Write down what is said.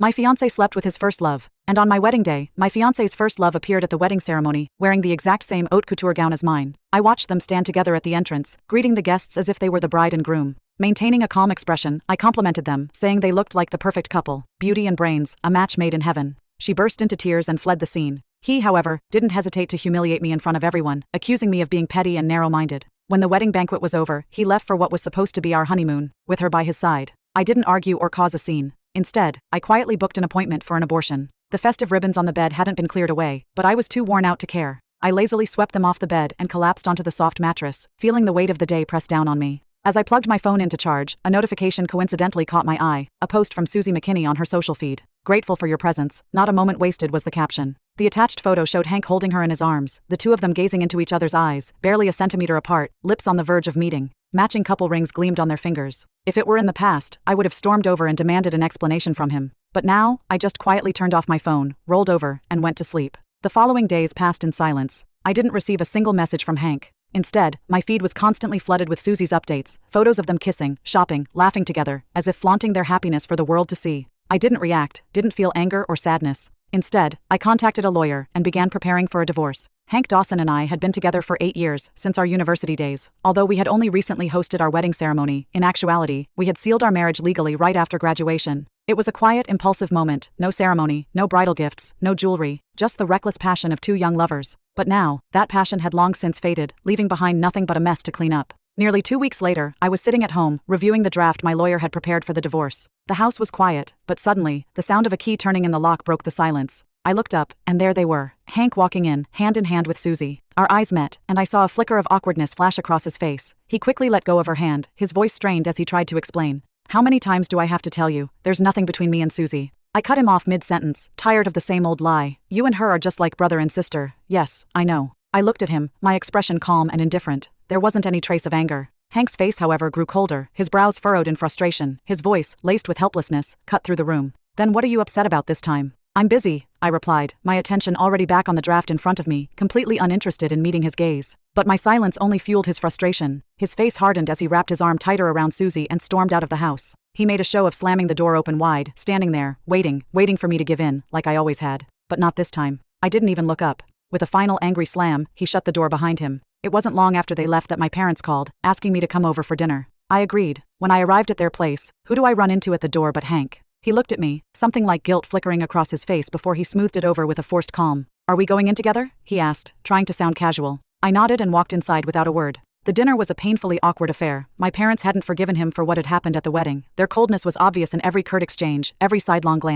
My fiancé slept with his first love, and on my wedding day, my fiancé's first love appeared at the wedding ceremony, wearing the exact same haute couture gown as mine. I watched them stand together at the entrance, greeting the guests as if they were the bride and groom. Maintaining a calm expression, I complimented them, saying they looked like the perfect couple, beauty and brains, a match made in heaven. She burst into tears and fled the scene. He, however, didn't hesitate to humiliate me in front of everyone, accusing me of being petty and narrow-minded. When the wedding banquet was over, he left for what was supposed to be our honeymoon, with her by his side. I didn't argue or cause a scene. Instead, I quietly booked an appointment for an abortion. The festive ribbons on the bed hadn't been cleared away, but I was too worn out to care. I lazily swept them off the bed and collapsed onto the soft mattress, feeling the weight of the day press down on me. As I plugged my phone into charge, a notification coincidentally caught my eye, a post from Susie McKinney on her social feed. "Grateful for your presence, not a moment wasted," was the caption. The attached photo showed Hank holding her in his arms, the two of them gazing into each other's eyes, barely a centimeter apart, lips on the verge of meeting. Matching couple rings gleamed on their fingers. If it were in the past, I would have stormed over and demanded an explanation from him. But now, I just quietly turned off my phone, rolled over, and went to sleep. The following days passed in silence. I didn't receive a single message from Hank. Instead, my feed was constantly flooded with Susie's updates, photos of them kissing, shopping, laughing together, as if flaunting their happiness for the world to see. I didn't react, didn't feel anger or sadness. Instead, I contacted a lawyer and began preparing for a divorce. Hank Dawson and I had been together for 8 years, since our university days. Although we had only recently hosted our wedding ceremony, in actuality, we had sealed our marriage legally right after graduation. It was a quiet, impulsive moment, no ceremony, no bridal gifts, no jewelry, just the reckless passion of two young lovers. But now, that passion had long since faded, leaving behind nothing but a mess to clean up. Nearly 2 weeks later, I was sitting at home, reviewing the draft my lawyer had prepared for the divorce. The house was quiet, but suddenly, the sound of a key turning in the lock broke the silence. I looked up, and there they were, Hank walking in hand with Susie. Our eyes met, and I saw a flicker of awkwardness flash across his face. He quickly let go of her hand, his voice strained as he tried to explain. "How many times do I have to tell you? There's nothing between me and Susie." I cut him off mid-sentence, tired of the same old lie. "You and her are just like brother and sister." "Yes, I know." I looked at him, my expression calm and indifferent. There wasn't any trace of anger. Hank's face, however, grew colder, his brows furrowed in frustration, his voice, laced with helplessness, cut through the room. "Then what are you upset about this time?" "I'm busy," I replied, my attention already back on the draft in front of me, completely uninterested in meeting his gaze. But my silence only fueled his frustration. His face hardened as he wrapped his arm tighter around Susie and stormed out of the house. He made a show of slamming the door open wide, standing there, waiting for me to give in, like I always had. But not this time. I didn't even look up. With a final angry slam, he shut the door behind him. It wasn't long after they left that my parents called, asking me to come over for dinner. I agreed. When I arrived at their place, who do I run into at the door but Hank? He looked at me, something like guilt flickering across his face before he smoothed it over with a forced calm. "Are we going in together?" he asked, trying to sound casual. I nodded and walked inside without a word. The dinner was a painfully awkward affair. My parents hadn't forgiven him for what had happened at the wedding. Their coldness was obvious in every curt exchange, every sidelong glance.